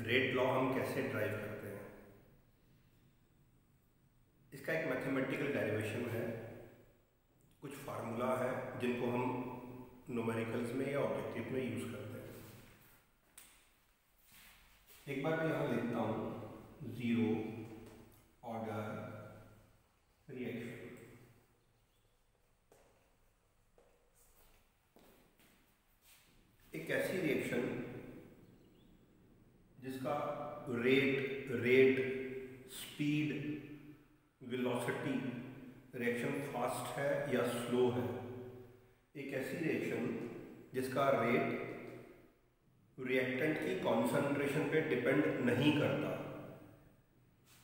Rate law हम कैसे drive करते हैं, इसका एक मैथमेटिकल डेरिवेशन है, कुछ फार्मूला है जिनको हम न्यूमेरिकल्स में या ऑब्जेक्टिव में यूज करते हैं। एक बार मैं यहाँ लिखता हूँ जीरो ऑर्डर रिएक्शन। एक ऐसी रिएक्शन जिसका rate, speed, velocity, reaction fast है या स्लो है। एक ऐसी रिएक्शन जिसका रेट रिएक्टेंट की कॉन्सेंट्रेशन पे डिपेंड नहीं करता।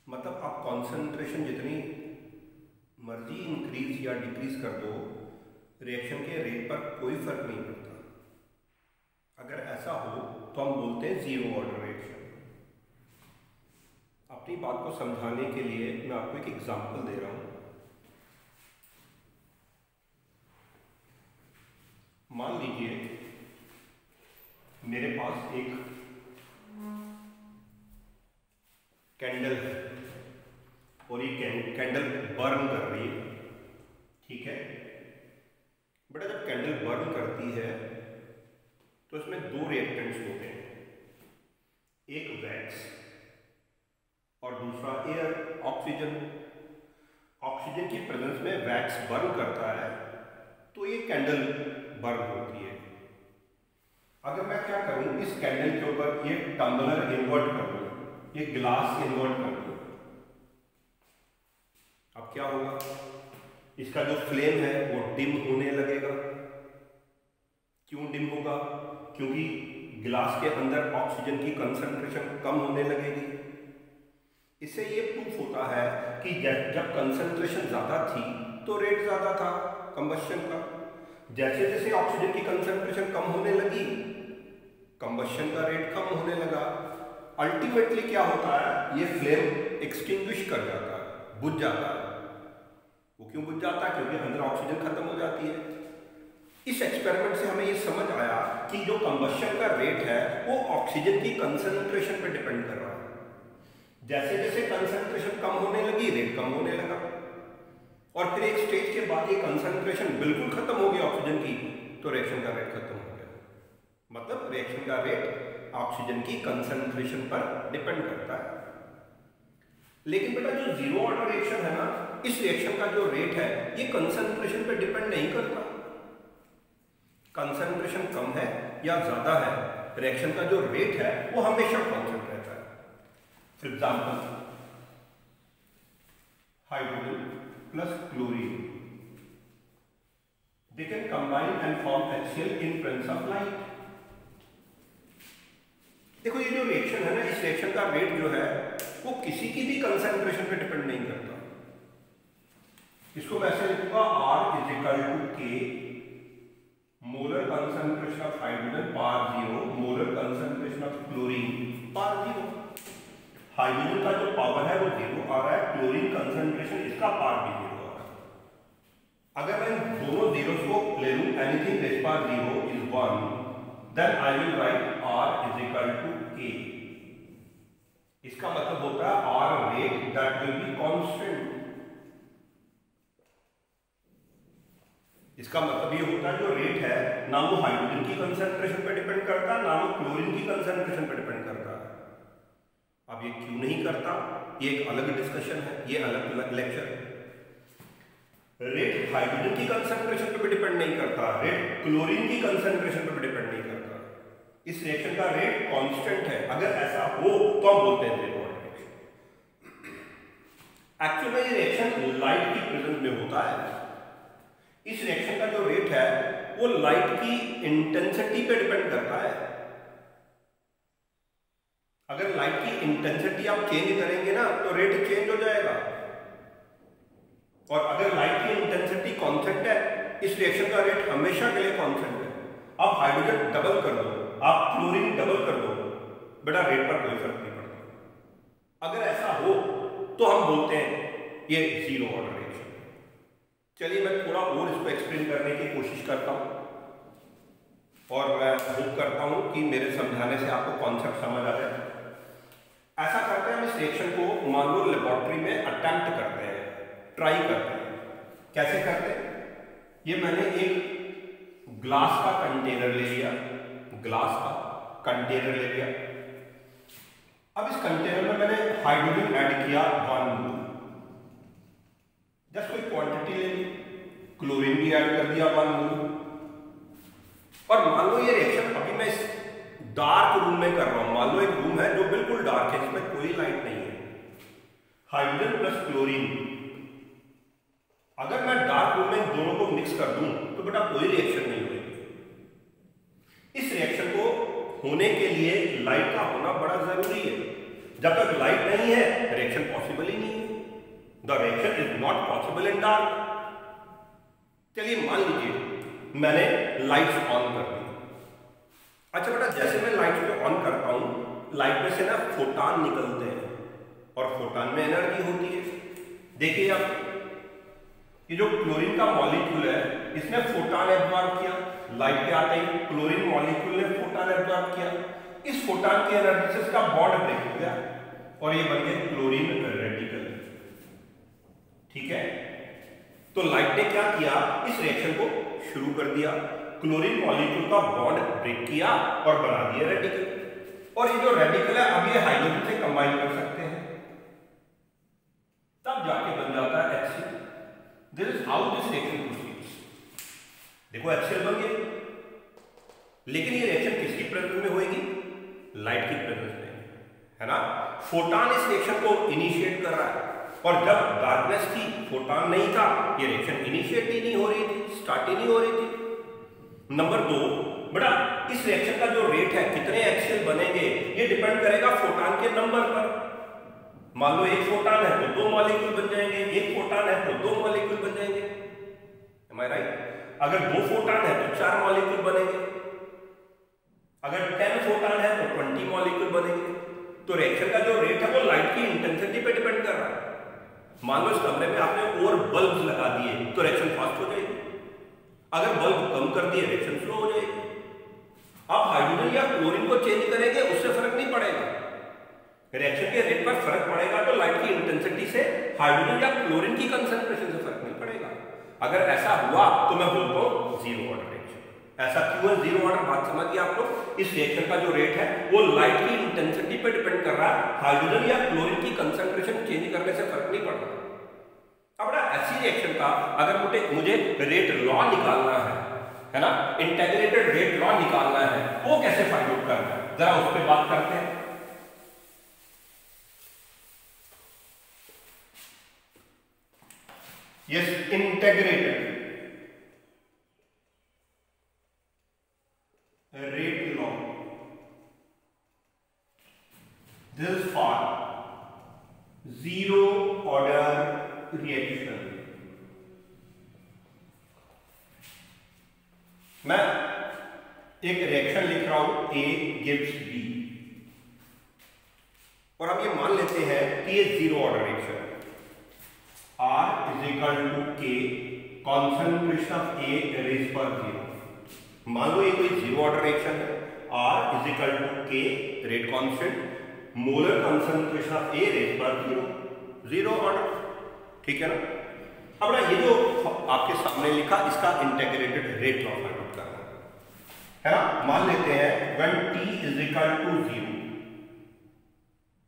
मतलब आप कॉन्सेंट्रेशन जितनी मर्जी इंक्रीज या डिक्रीज कर दो, रिएक्शन के रेट पर कोई फर्क नहीं पड़ता। अगर ऐसा हो तो हम बोलते हैं जीरो ऑर्डर रिएक्शन। अपनी बात को समझाने के लिए मैं आपको एक एग्जांपल दे रहा हूं। मान लीजिए मेरे पास एक कैंडल है और ये कैंडल बर्न कर रही है, ठीक है। बेटा जब कैंडल बर्न करती है तो इसमें दो रिएक्टेंट्स होते हैं, एक वैक्स और दूसरा एयर, ऑक्सीजन। ऑक्सीजन की प्रेजेंस में वैक्स बर्न करता है तो ये कैंडल बर्न होती है। अगर मैं क्या करूं, इस कैंडल के ऊपर ये टम्बलर इन्वर्ट कर दूं, ये ग्लास इन्वर्ट कर दूं, अब क्या होगा? इसका जो फ्लेम है वो डिम होने लगेगा। क्यों डिम होगा? क्योंकि ग्लास के अंदर ऑक्सीजन की कंसंट्रेशन कम होने लगेगी। इससे ये प्रूफ होता है कि जब कंसंट्रेशन ज़्यादा थी तो रेट ज़्यादा था कंबशन का। जैसे जैसे ऑक्सीजन की कंसंट्रेशन कम होने लगी, कंबशन का रेट कम होने लगा। अल्टीमेटली क्या होता है, ये फ्लेम एक्सटिंग्विश कर जाता है, बुझ जाता है। वो क्यों बुझ जाता है? क्योंकि अंदर ऑक्सीजन खत्म हो जाती है। इस एक्सपेरिमेंट से हमें ये समझ आया कि जो कंबशन का रेट है वो ऑक्सीजन की कंसंट्रेशन पर डिपेंड कर रहा है। जैसे जैसे कंसंट्रेशन कम होने लगी, रेट कम होने लगा, और फिर एक स्टेज के बाद ये कंसंट्रेशन बिल्कुल खत्म हो गई ऑक्सीजन की, तो रिएक्शन का रेट खत्म हो गया। मतलब रिएक्शन का रेट ऑक्सीजन की कंसंट्रेशन पर डिपेंड करता है। लेकिन बेटा जो जीरो ऑर्डर रिएक्शन है ना, इस रिएक्शन का जो रेट है ये कंसंट्रेशन पर डिपेंड नहीं करता। कंसंट्रेशन कम है या ज्यादा है, रिएक्शन का जो रेट है वो हमेशा कांस्टेंट रहता है। For example, hydrogen plus chlorine, they can combine and form HCl in presence of light. देखो ये जो रिएक्शन है ना, इस रिएक्शन का रेट जो है वो किसी की भी कंसंट्रेशन पे डिपेंड नहीं करता। इसको वैसे लिखूंगा R = K molar concentration of hydrogen पार 0, मोलर कंसंट्रेशन ऑफ क्लोरीन पार 0। हाइड्रोजन का जो पावर है वो 0 आ रहा है, क्लोरीन कंसंट्रेशन इसका पार भी 0 आ रहा है। अगर मैं दोनों जीरोस को ले लूं, anything raise power 0 is 1, then I will write R = K। इसका मतलब होता है R rate that will be constant. इसका मतलब ये होता है जो रेट है ना वो हाइड्रोजन की कंसंट्रेशन पर डिपेंड करता, ना वो क्लोरीन की कंसंट्रेशन पर डिपेंड करता है। अब ये क्यों नहीं करता, ये एक अलग डिस्कशन है, ये अलग लेक्चर है। रेट हाइड्रोजन की कंसंट्रेशन पर भी डिपेंड नहीं करता, रेट क्लोरीन की कंसंट्रेशन पर भी डिपेंड नहीं करता। इस रिएक्शन का रेट कांस्टेंट है। अगर ऐसा हो तो हम बोलते हैं जीरो ऑर्डर रिएक्शन। एक्चुअली में ये रिएक्शन लाइट की प्रेजेंस में होता है। इस रिएक्शन का जो रेट है वो लाइट की इंटेंसिटी पे डिपेंड करता है। अगर लाइट की इंटेंसिटी आप चेंज करेंगे ना तो रेट चेंज हो जाएगा, और अगर लाइट की इंटेंसिटी कांस्टेंट है, इस रिएक्शन का रेट हमेशा के लिए कांस्टेंट है। आप हाइड्रोजन डबल कर दो, आप क्लोरीन डबल कर दो, बेटा रेट पर कोई फर्क नहीं पड़ता। अगर ऐसा हो तो हम बोलते हैं ये जीरो ऑर्डर रिएक्शन। चलिए मैं थोड़ा और इसको एक्सप्लेन करने की कोशिश करता हूं, और मैं होप करता हूं कि मेरे समझाने से आपको कॉन्सेप्ट समझ आ जाए। ऐसा करते हैं हम इस रिएक्शन को मान लो लेबोरेटरी में अटेम्प्ट करते हैं, ट्राई करते हैं। कैसे करते हैं? ये मैंने एक ग्लास का कंटेनर ले लिया, ग्लास का कंटेनर ले लिया। अब इस कंटेनर में मैंने हाइड्रोजन ऐड किया 1 मोल, जस्ट कोई क्वांटिटी ले ली, क्लोरीन भी ऐड कर दिया 1 मोल। और मान लो ये रिएक्शन अभी मैं इस डार्क रूम में कर रहा हूं। मान लो एक रूम है जो बिल्कुल डार्क है, इसमें कोई लाइट नहीं है, हाइड्रोजन प्लस क्लोरीन। अगर मैं डार्क रूम में दोनों को मिक्स कर दूं तो बेटा कोई रिएक्शन नहीं होगी। इस रिएक्शन को होने के लिए लाइट का होना बड़ा जरूरी है। जब तक लाइट नहीं है रिएक्शन पॉसिबल ही नहीं है। The reaction is not possible in dark. चलिए मान लीजिए मैंने लाइट्स ऑन कर दी। अच्छा बेटा, जैसे मैं लाइट को ऑन करता हूं, लाइट में से ना फोटान निकलते हैं और फोटान में एनर्जी होती है। देखिए आप, ये जो क्लोरीन का मॉलिक्यूल है इसने फोटान एब्जॉर्ब किया, लाइट के आते ही क्लोरीन मॉलिक्यूल ने फोटान एब्जॉर्ब किया। इस फोटान की एनर्जी से इसका बॉन्ड ब्रेक हो गया और ये बन गया क्लोरीन रेडिकल। ठीक है, तो लाइट ने क्या किया, इस रिएक्शन को शुरू कर दिया, क्लोरीन मॉलिक्यूल का बॉन्ड ब्रेक किया और बना दिया रेडिकल। और ये जो रेडिकल है अब ये हाइड्रोजन से कंबाइन कर सकते हैं, तब जाके बन जाता है HCl। This is how this reaction proceeds. देखो HCl बन गया, लेकिन ये रिएक्शन किसकी प्रेजेंस में होगी? लाइट की प्रेजेंस में, है ना। फोटान इस रिएक्शन को इनिशिएट कर रहा है और जब डार्कनेस थी, फोटान नहीं था, ये रिएक्शन इनिशिएट ही नहीं हो रही थी, स्टार्ट ही नहीं हो रही थी। नंबर 2, बेटा इस रिएक्शन का जो रेट है, कितने HCl बनेंगे, ये डिपेंड करेगा फोटान के नंबर पर। मान लो 1 फोटान है तो 2 मॉलिक्यूल बन जाएंगे, 1 फोटान है तो 2 मॉलिक्यूल बन जाएंगे। Am I right? अगर 2 फोटान है तो 4 मॉलिक्यूल बनेंगे, अगर 10 फोटान है तो 20 मॉलिक्यूल बनेंगे। तो रिएक्शन का जो रेट है वो लाइट की इंटेंसिटी पे डिपेंड कर रहा है। मान लो इस कमरे में आपने और बल्ब लगा दिए तो रिएक्शन फास्ट हो जाएगी, अगर बल्ब कम कर दिए रिएक्शन स्लो हो जाएगी। आप हाइड्रोजन या क्लोरीन को चेंज करेंगे उससे फर्क नहीं पड़ेगा, रिएक्शन के रेट पर फर्क पड़ेगा तो लाइट की इंटेंसिटी से हाइड्रोजन या क्लोरीन की कंसंट्रेशन से फर्क नहीं पड़ेगा। अगर ऐसा हुआ तो मैं बोलता हूं जीरो ऑर्डर रिएक्शन। ऐसा क्यों है जीरो ऑर्डर, बात समझिए आप लोग। इस रिएक्शन का जो रेट है वो लाइट की इंटेंसिटी पर डिपेंड कर रहा है, हाइड्रोजन या क्लोरीन की कंसंट्रेशन चेंज करने से फर्क नहीं पड़ रहा। अब ना ऐसी रिएक्शन का अगर मुझे रेट लॉ निकालना है ना, इंटीग्रेटेड रेट लॉ निकालना है, वो कैसे फाइंड आउट करना है, जरा उस पर बात करते हैं। Yes, integrated rate law, this is for zero order reaction. मैं एक रिएक्शन लिख रहा हूं, A gives B, और हम ये मान लेते हैं कि ये जीरो ऑर्डर रिएक्शन है। R is equal to K concentration of A raised per 0। मान लो ये कोई जीरो ऑर्डर रिएक्शन है, R is equal to K rate constant, molar concentration of A raised per 0, zero order. ठीक है ना। अब ना ये जो आपके सामने लिखा, इसका integrated rate law find out करना है ना। मान लेते हैं when T is equal to 0,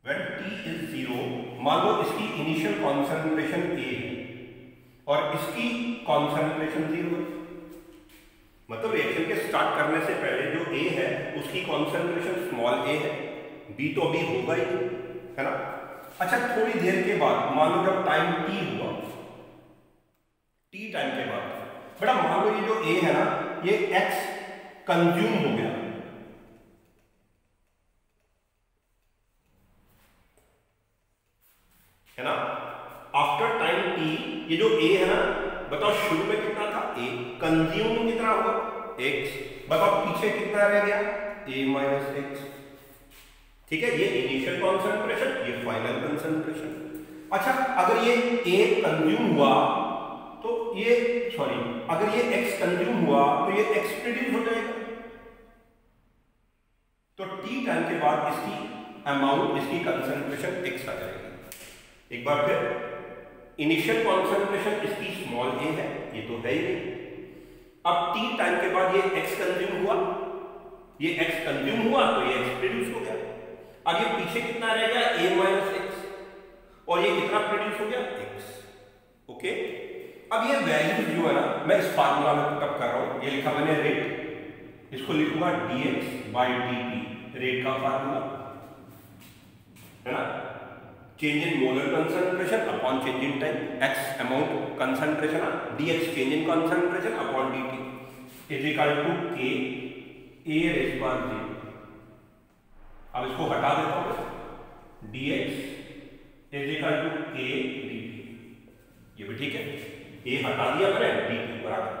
when T is 0, मान लो इसकी इनिशियल कॉन्सेंट्रेशन A है और इसकी कॉन्सेंट्रेशन 0 है। मतलब रिएक्शन के स्टार्ट करने से पहले जो A है उसकी कॉन्सेंट्रेशन स्मॉल a है, B तो अभी होगा ही, है ना। अच्छा, थोड़ी देर के बाद मान लो जब टाइम T हुआ, T टाइम के बाद बेटा मान लो ये जो A है ना, ये X कंज्यूम हो गया, है ना। आफ्टर टाइम T ये जो A है ना, बताओ शुरू में कितना था A, कंज्यूम कितना हुआ X, बताओ पीछे कितना रह गया A माइनस X। ठीक है, ये इनिशियल कॉन्सेंट्रेशन, ये फाइनल कंसंट्रेशन। अच्छा, अगर ये A कंज्यूम हुआ तो ये अगर ये X कंज्यूम हुआ तो ये X प्रोड्यूस हो जाएगा। तो T टाइम के बाद इसकी अमाउंट इसकी कंसंट्रेशन x आ जाएगी। एक बार फिर, इनिशियल कंसंट्रेशन इसकी स्मॉल a है, ये तो है ही नहीं। अब t टाइम के बाद ये x कंज्यूम हुआ, ये x कंज्यूम हुआ तो ये x प्रोड्यूस हो गया। अब ये पीछे कितना रह गया, a माइनस x, और ये कितना प्रोड्यूस हो गया, x। ओके, अब ये वैल्यूज जो है ना, मैं इस फार्मूला में पुटअप कर रहा हूं। ये लिखा मैंने रेट, इसको लिखूंगा dx बाई dt, रेट का फार्मूला है ना। Change in molar concentration upon change in time, x amount concentration, dx change in concentration upon dt is equal to k a raise power 0। अब इसको हटा देता हूं, dx is equal to k dt, ये भी ठीक है, a हटा दिया मैंने, dt बराबर।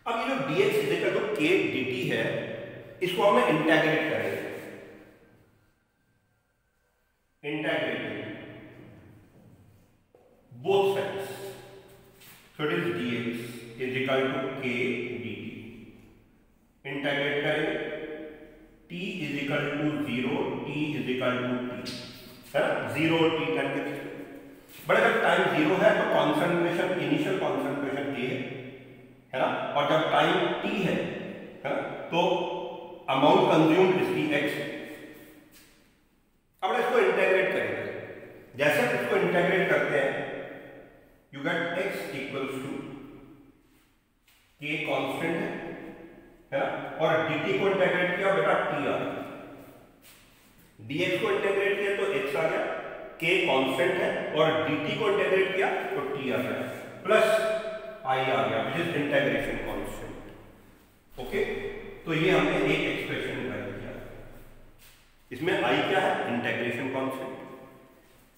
अब ये जो dx is equal to k dt है, इसको हमें इंटीग्रेट करेंगे, integrate both sides, so it is dx is equal to k dt। Integrate करेंगे, t is equal to 0, t is equal to t, है ना, 0 और t टाइम के बीच में। बट अगर टाइम 0 है तो कॉन्सेंट्रेशन, इनिशियल कॉन्सेंट्रेशन a है ना, और जब टाइम t है ना, तो अमाउंट कंज्यूम्ड इसकी x। अब इसको इंटीग्रेट करेंगे, जैसे इसको इंटीग्रेट करते हैं, you get x equals to k constant है ना, और dt को इंटीग्रेट किया बेटा t आ गया, dx को इंटीग्रेट किया तो x आ गया, k कांस्टेंट है, और dt को इंटीग्रेट किया तो t आ गया, प्लस i आ गया which is integration constant. Okay, तो ये हमने एक एक्सप्रेशन निकाल किया, इसमें i क्या है, इंटीग्रेशन कांस्टेंट।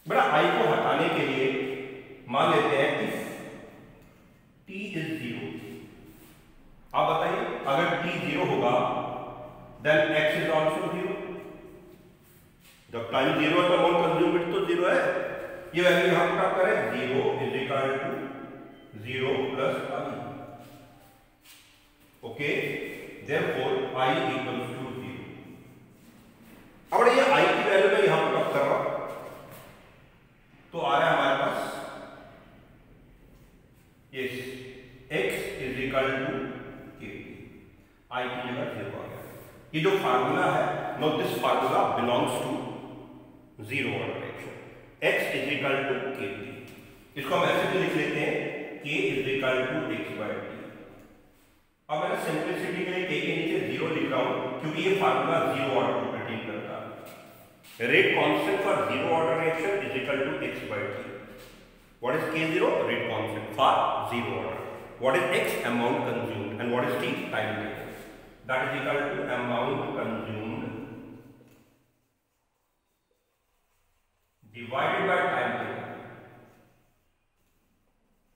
बड़ा i को हटाने के लिए मान लेते हैं कि t इज 0। आप बताइए, अगर t 0 होगा देन x इज ऑल्सो 0। जब टाइम 0 है तो अमाउंट कंज्यूम्ड तो 0 है, ये वैल्यू यहां पुट करें, 0 is equal to 0 plus i। Okay, therefore i equals to 0। अब ये i की वैल्यू मैं यहां पुट कर रहा हूं, तो आ रहा है हमारे पास yes x is equal to k, i की जगह 0 आ गया। ये जो फार्मूला है, no this formula belongs to zero order reaction, x is equal to k t। इसको हम ऐसे भी लिख लेते हैं, k is equal to x by t। अब मैंने सिंपलिसिटी के लिए k के नीचे 0 लिख रहा हूं, क्योंकि ये फार्मूला जीरो ऑर्डर को पर्टेन करता है। Rate constant for zero order reaction is equal to x by t। What is k0? Rate constant for zero order. What is x? Amount consumed. And what is t? Time taken. That is equal to amount consumed divided by time taken.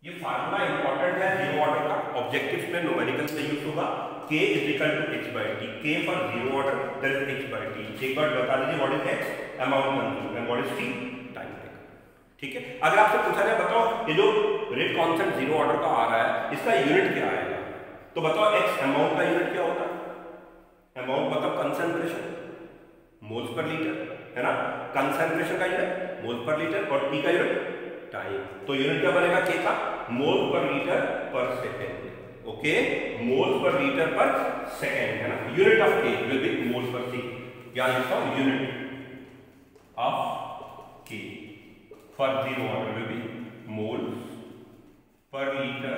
ये formula important है zero order का, objectives में numerical में use होगा। k is equal to x by t, k for zero order that is x by t। एक बार बता दीजिए what is x? Amount consumed. And what is t? Time taken. ठीक है, अगर आपसे पूछा जाए बताओ ये जो रेट कांस्टेंट जीरो ऑर्डर का आ रहा है इसका यूनिट क्या आएगा, तो बताओ x अमाउंट का यूनिट क्या होता है? अमाउंट मतलब कंसंट्रेशन, मोल्स पर लीटर, है ना। कंसंट्रेशन का यूनिट मोल पर लीटर, और t का यूनिट टाइम। तो यूनिट क्या बनेगा k का? मोल पर लीटर पर सेकंड। ओके, मोल पर लीटर पर सेकंड, है ना। Unit of k will be mole per c। यहां लिखता हूं unit of k for zero order will be moles per litre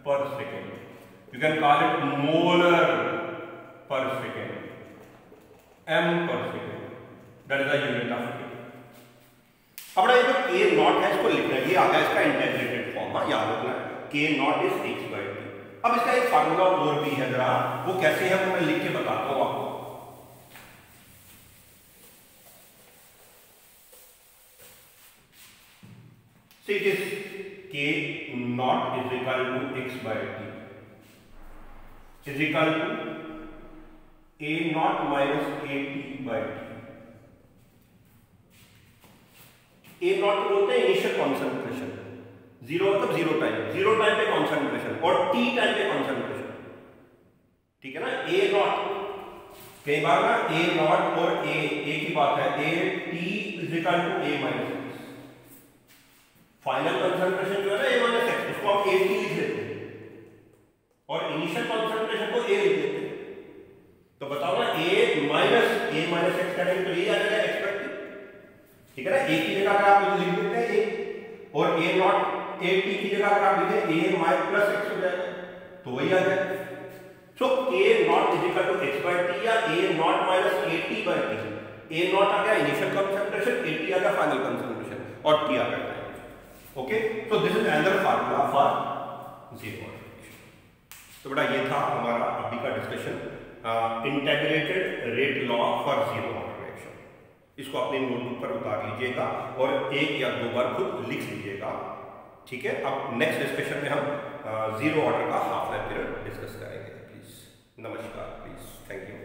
per second. You can call it molar per second, m per second, that is the unit of k। अब ये जो k not है इसको लिखना है, ये आ गया इसका इंटीग्रेटेड फॉर्म, याद रखना है k not is x by t। अब इसका एक फार्मूला और भी है, जरा वो कैसे है वो मैं लिख के बताता हूं आपको। So it is k naught is equal to x by t is equal to a naught minus a t by t। a naught बोलते हैं इनिशियल कॉन्सेंट्रेशन, जीरो मतलब जीरो टाइम पे कॉन्सेंट्रेशन, और t टाइम पे concentration. ठीक है ना। a naught कई बार ना a naught और a की बात है, A T is equal to A minus X. Final concentration जो है ना ए माइनस एक्स, उसको हम ए टी लिख लेते हैं और इनिशियल कंसंट्रेशन को ए लिख लेते हैं। तो बताओ ना, ए माइनस एक्स करेंगे तो ये आ जाएगा एक्स बाय टी, ठीक है ना। ए की जगह अगर आप लिख देते हैं ए, और ए नॉट ए टी की जगह अगर आप लिखें ए माइनस प्लस एक्स हो जाएगा, तो वही आ जाएगा। So A naught is equal to x by t या A naught minus A t by t. A naught आ गया इनिशियल कंसंट्रेशन, ए टी आ गया फाइनल कंसंट्रेशन, और टी आ गया। Okay, so this is another formula for zero order reaction. तो बेटा ये था हमारा अभी का discussion, integrated rate law for zero order reaction. इसको अपने नोटबुक पर उतार लीजिएगा और एक या दो बार खुद लिख लीजिएगा, ठीक है। अब नेक्स्ट डिस्कशन में हम जीरो ऑर्डर का हाफ लाइफ पीरियड डिस्कस करेंगे। प्लीज, नमस्कार, प्लीज, थैंक यू।